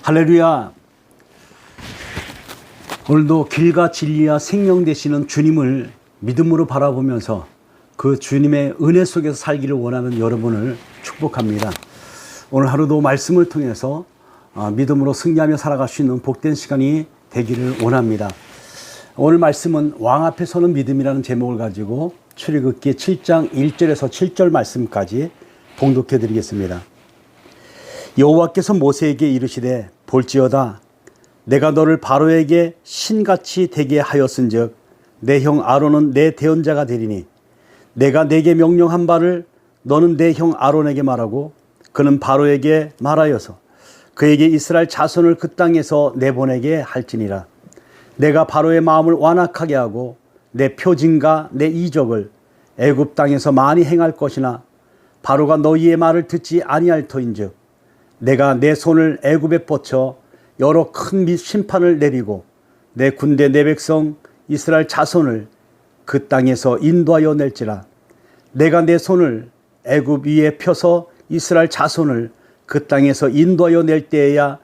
할렐루야. 오늘도 길과 진리와 생명 되시는 주님을 믿음으로 바라보면서 그 주님의 은혜 속에서 살기를 원하는 여러분을 축복합니다. 오늘 하루도 말씀을 통해서 믿음으로 승리하며 살아갈 수 있는 복된 시간이 되기를 원합니다. 오늘 말씀은 왕 앞에 서는 믿음이라는 제목을 가지고 출애굽기 7장 1절에서 7절 말씀까지 봉독해 드리겠습니다. 여호와께서 모세에게 이르시되 볼지어다 내가 너를 바로에게 신같이 되게 하였은즉 내 형 아론은 내 대언자가 되리니 내가 내게 명령한 바를 너는 내 형 아론에게 말하고 그는 바로에게 말하여서 그에게 이스라엘 자손을 그 땅에서 내보내게 할지니라. 내가 바로의 마음을 완악하게 하고 내 표징과 내 이적을 애굽 땅에서 많이 행할 것이나 바로가 너희의 말을 듣지 아니할 터인즉 내가 내 손을 애굽에 뻗쳐 여러 큰 심판을 내리고 내 군대 내 백성 이스라엘 자손을 그 땅에서 인도하여 낼지라. 내가 내 손을 애굽 위에 펴서 이스라엘 자손을 그 땅에서 인도하여 낼 때에야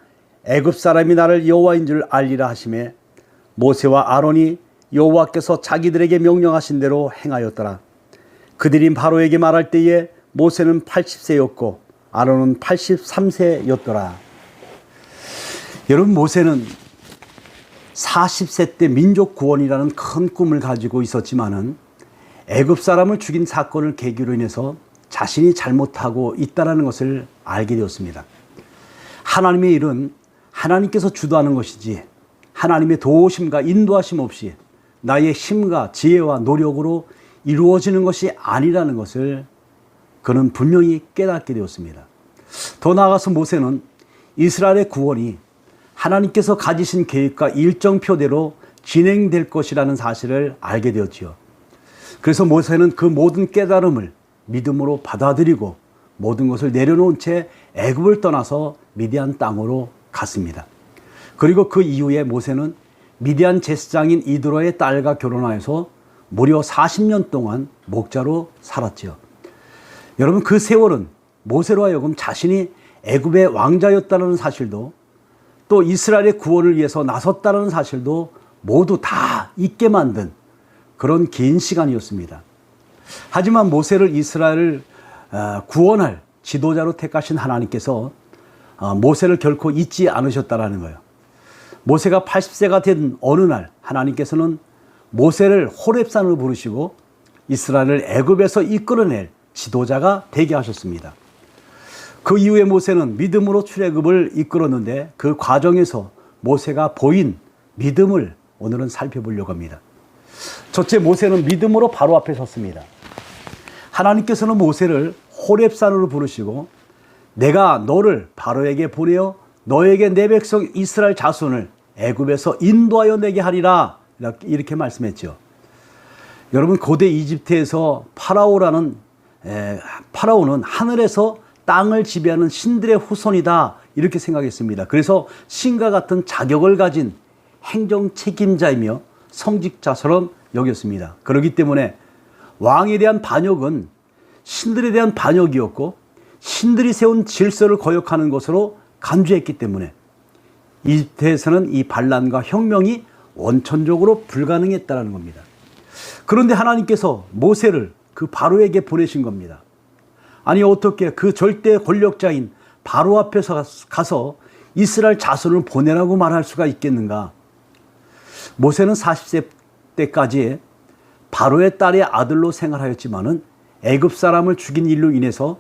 애굽 사람이 나를 여호와인 줄 알리라 하시매 모세와 아론이 여호와께서 자기들에게 명령하신 대로 행하였더라. 그들이 바로에게 말할 때에 모세는 80세였고 아론은 83세였더라. 여러분, 모세는 40세 때 민족 구원이라는 큰 꿈을 가지고 있었지만은 애굽 사람을 죽인 사건을 계기로 인해서 자신이 잘못하고 있다는 것을 알게 되었습니다. 하나님의 일은 하나님께서 주도하는 것이지 하나님의 도우심과 인도하심 없이 나의 힘과 지혜와 노력으로 이루어지는 것이 아니라는 것을 그는 분명히 깨닫게 되었습니다. 더 나아가서 모세는 이스라엘의 구원이 하나님께서 가지신 계획과 일정표대로 진행될 것이라는 사실을 알게 되었지요. 그래서 모세는 그 모든 깨달음을 믿음으로 받아들이고 모든 것을 내려놓은 채 애굽을 떠나서 미디안 땅으로 갔습니다. 그리고 그 이후에 모세는 미디안 제사장인 이드로의 딸과 결혼하여서 무려 40년 동안 목자로 살았지요. 여러분, 그 세월은 모세로 하여금 자신이 애굽의 왕자였다는 사실도 또 이스라엘의 구원을 위해서 나섰다는 사실도 모두 다 잊게 만든 그런 긴 시간이었습니다. 하지만 모세를 이스라엘을 구원할 지도자로 택하신 하나님께서 모세를 결코 잊지 않으셨다는 거예요. 모세가 80세가 된 어느 날 하나님께서는 모세를 호렙산으로 부르시고 이스라엘을 애굽에서 이끌어낼 지도자가 되게 하셨습니다. 그 이후에 모세는 믿음으로 출애굽을 이끌었는데 그 과정에서 모세가 보인 믿음을 오늘은 살펴보려고 합니다. 첫째, 모세는 믿음으로 바로 앞에 섰습니다. 하나님께서는 모세를 호렙산으로 부르시고 내가 너를 바로에게 보내어 너에게 내 백성 이스라엘 자손을 애굽에서 인도하여 내게 하리라 이렇게 말씀했죠. 여러분, 고대 이집트에서 파라오는 하늘에서 땅을 지배하는 신들의 후손이다 이렇게 생각했습니다. 그래서 신과 같은 자격을 가진 행정 책임자이며 성직자처럼 여겼습니다. 그렇기 때문에 왕에 대한 반역은 신들에 대한 반역이었고 신들이 세운 질서를 거역하는 것으로 간주했기 때문에 이집트에서는 이 반란과 혁명이 원천적으로 불가능했다는 겁니다. 그런데 하나님께서 모세를 그 바로에게 보내신 겁니다. 아니, 어떻게 그 절대 권력자인 바로 앞에서 가서 이스라엘 자손을 보내라고 말할 수가 있겠는가? 모세는 40세 때까지 바로의 딸의 아들로 생활하였지만은 애굽 사람을 죽인 일로 인해서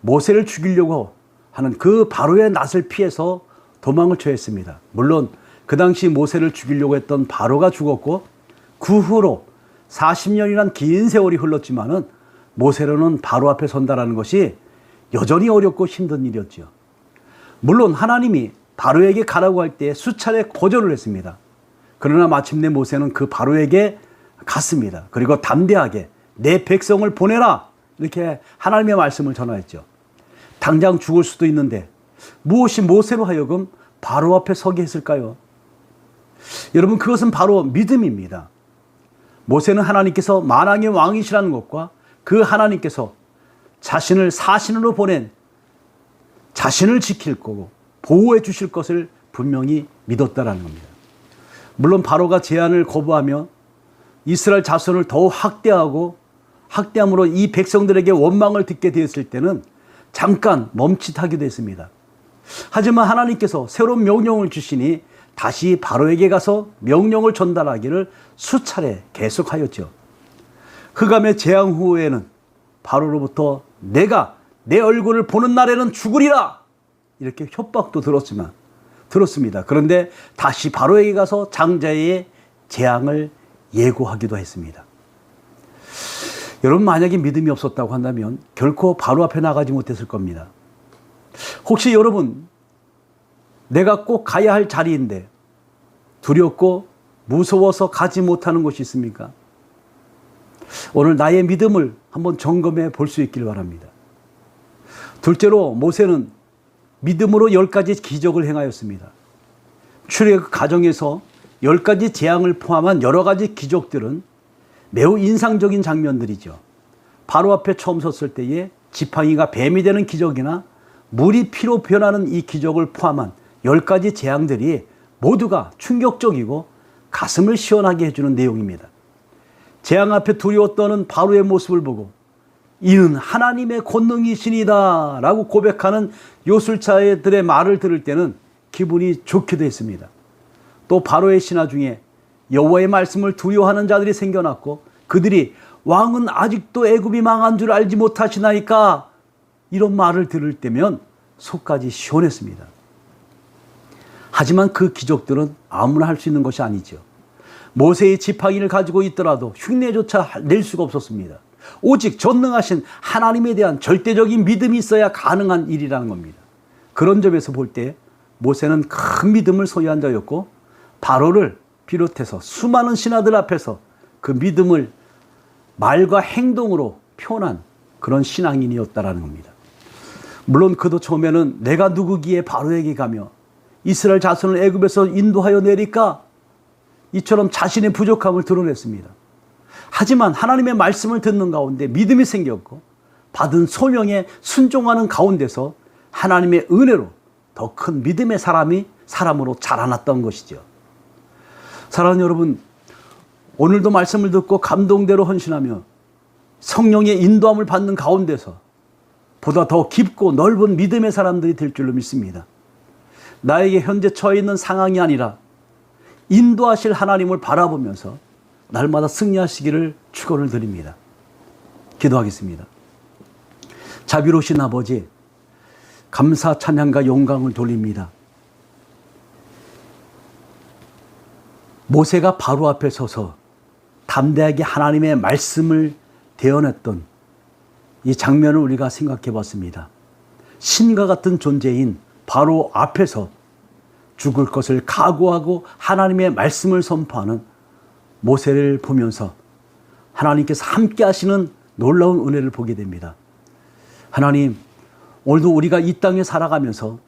모세를 죽이려고 하는 그 바로의 낯을 피해서 도망을 처했습니다. 물론 그 당시 모세를 죽이려고 했던 바로가 죽었고 그 후로 40년이란 긴 세월이 흘렀지만은 모세로는 바로 앞에 선다라는 것이 여전히 어렵고 힘든 일이었죠. 물론 하나님이 바로에게 가라고 할 때 수차례 거절을 했습니다. 그러나 마침내 모세는 그 바로에게 갔습니다. 그리고 담대하게 내 백성을 보내라 이렇게 하나님의 말씀을 전하였죠. 당장 죽을 수도 있는데 무엇이 모세로 하여금 바로 앞에 서게 했을까요? 여러분, 그것은 바로 믿음입니다. 모세는 하나님께서 만왕의 왕이시라는 것과 그 하나님께서 자신을 사신으로 보낸 자신을 지킬 거고 보호해 주실 것을 분명히 믿었다라는 겁니다. 물론 바로가 제안을 거부하며 이스라엘 자손을 더욱 학대함으로 이 백성들에게 원망을 듣게 되었을 때는 잠깐 멈칫하기도 했습니다. 하지만 하나님께서 새로운 명령을 주시니 다시 바로에게 가서 명령을 전달하기를 수차례 계속하였죠. 흑암의 재앙 후에는 바로로부터 내가 내 얼굴을 보는 날에는 죽으리라 이렇게 협박도 들었습니다. 그런데 다시 바로에게 가서 장자의 재앙을 예고하기도 했습니다. 여러분, 만약에 믿음이 없었다고 한다면 결코 바로 앞에 나가지 못했을 겁니다. 혹시 여러분, 내가 꼭 가야 할 자리인데 두렵고 무서워서 가지 못하는 곳이 있습니까? 오늘 나의 믿음을 한번 점검해 볼 수 있길 바랍니다. 둘째로 모세는 믿음으로 10가지 기적을 행하였습니다. 출애굽 가정에서 10가지 재앙을 포함한 여러 가지 기적들은 매우 인상적인 장면들이죠. 바로 앞에 처음 섰을 때에 지팡이가 뱀이 되는 기적이나 물이 피로 변하는 이 기적을 포함한 10가지 재앙들이 모두가 충격적이고 가슴을 시원하게 해주는 내용입니다. 재앙 앞에 두려워 떠는 바로의 모습을 보고 이는 하나님의 권능이시니다 라고 고백하는 요술자들의 말을 들을 때는 기분이 좋기도 했습니다. 또 바로의 신하 중에 여호와의 말씀을 두려워하는 자들이 생겨났고 그들이 왕은 아직도 애굽이 망한 줄 알지 못하시나이까 이런 말을 들을 때면 속까지 시원했습니다. 하지만 그 기적들은 아무나 할 수 있는 것이 아니죠. 모세의 지팡이를 가지고 있더라도 흉내조차 낼 수가 없었습니다. 오직 전능하신 하나님에 대한 절대적인 믿음이 있어야 가능한 일이라는 겁니다. 그런 점에서 볼 때 모세는 큰 믿음을 소유한 자였고 바로를 비롯해서 수많은 신하들 앞에서 그 믿음을 말과 행동으로 표현한 그런 신앙인이었다라는 겁니다. 물론 그도 처음에는 내가 누구기에 바로에게 가며 이스라엘 자손을 애굽에서 인도하여 내릴까? 이처럼 자신의 부족함을 드러냈습니다. 하지만 하나님의 말씀을 듣는 가운데 믿음이 생겼고 받은 소명에 순종하는 가운데서 하나님의 은혜로 더 큰 믿음의 사람으로 자라났던 것이죠. 사랑하는 여러분, 오늘도 말씀을 듣고 감동대로 헌신하며 성령의 인도함을 받는 가운데서 보다 더 깊고 넓은 믿음의 사람들이 될 줄로 믿습니다. 나에게 현재 처해 있는 상황이 아니라 인도하실 하나님을 바라보면서 날마다 승리하시기를 축원을 드립니다. 기도하겠습니다. 자비로우신 아버지, 감사 찬양과 영광을 돌립니다. 모세가 바로 앞에 서서 담대하게 하나님의 말씀을 대언했던 이 장면을 우리가 생각해 봤습니다. 신과 같은 존재인 바로 앞에서 죽을 것을 각오하고 하나님의 말씀을 선포하는 모세를 보면서 하나님께서 함께 하시는 놀라운 은혜를 보게 됩니다. 하나님, 오늘도 우리가 이 땅에 살아가면서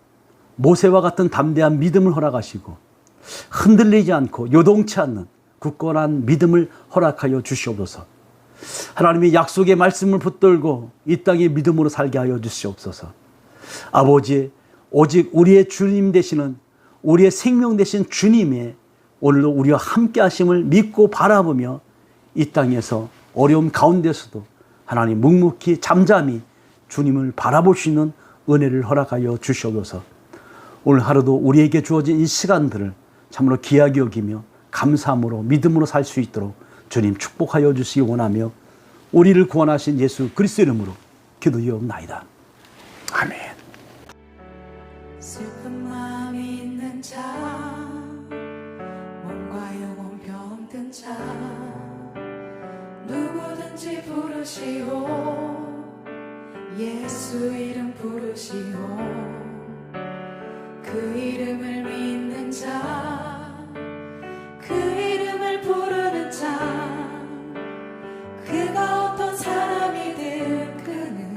모세와 같은 담대한 믿음을 허락하시고 흔들리지 않고 요동치 않는 굳건한 믿음을 허락하여 주시옵소서. 하나님의 약속의 말씀을 붙들고 이 땅에 믿음으로 살게 하여 주시옵소서. 아버지, 오직 우리의 주님 되시는, 우리의 생명 되신 주님의 오늘도 우리와 함께 하심을 믿고 바라보며 이 땅에서 어려움 가운데서도 하나님 묵묵히 잠잠히 주님을 바라볼 수 있는 은혜를 허락하여 주시옵소서. 오늘 하루도 우리에게 주어진 이 시간들을 참으로 귀하게 여기며 감사함으로 믿음으로 살 수 있도록 주님 축복하여 주시기 원하며 우리를 구원하신 예수 그리스도 이름으로 기도하옵나이다. 아멘. 슬픈 마음이 있는 자, 몸과 영혼 병든 자, 누구든지 부르시오. 예수 이름 부르시오. 그 이름을 믿는 자, 그 이름을 부르는 자, 그가 어떤 사람이든 그는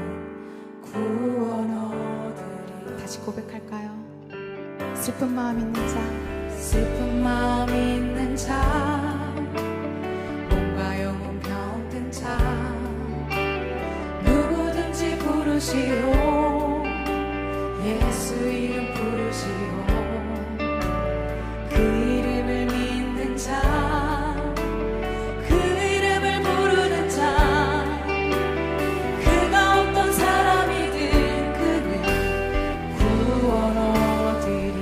구원 얻으리. 다시 고백할까요? 슬픈 마음 있는 자, 슬픈 마음 있는 자, 몸과 부르시오 예수 이름 부르시오 그 이름을 믿는 자 그 이름을 부르는 자 그가 어떤 사람이든 그는 구원 얻으리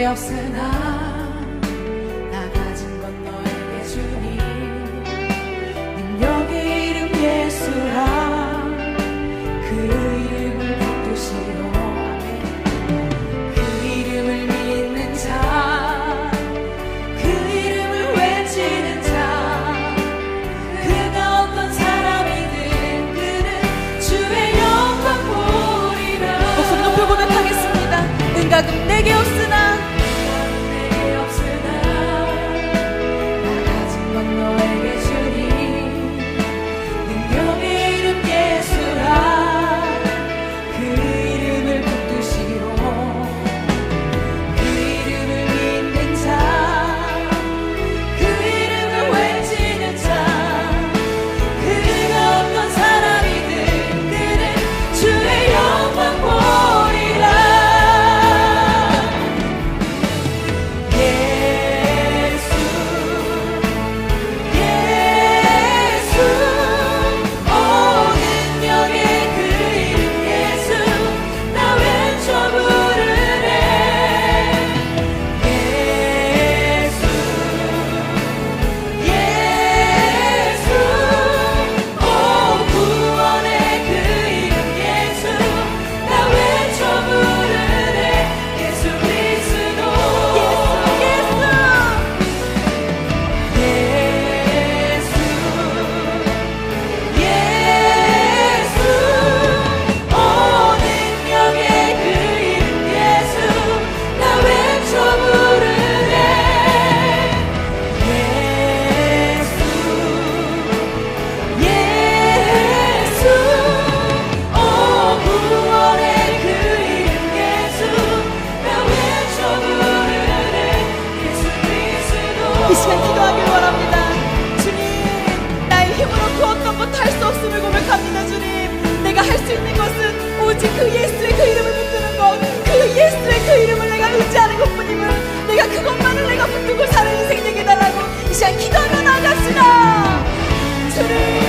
없으나 나 가진 건 너에게 주니 능력의 이름 예수라 그 이름을 붙드시오 그 이름을 믿는 자 그 이름을 외치는 자 그가 어떤 사람이든 그는 주의 영광 보리라 목소리 높여 고백하겠습니다 은가금 내게 없으나 이 시간 기도하길 원합니다. 주님 나의 힘으로 그 어떤 것도 할 수 없음을 고백합니다. 주님 내가 할 수 있는 것은 오직 그 예수의 그 이름을 붙드는 것 그 예수의 그 이름을 내가 의지하는 것뿐임을 내가 그것만을 내가 붙들고 사는 인생 되게 해달라고 이 시간 기도하며 나아갑시다. 주님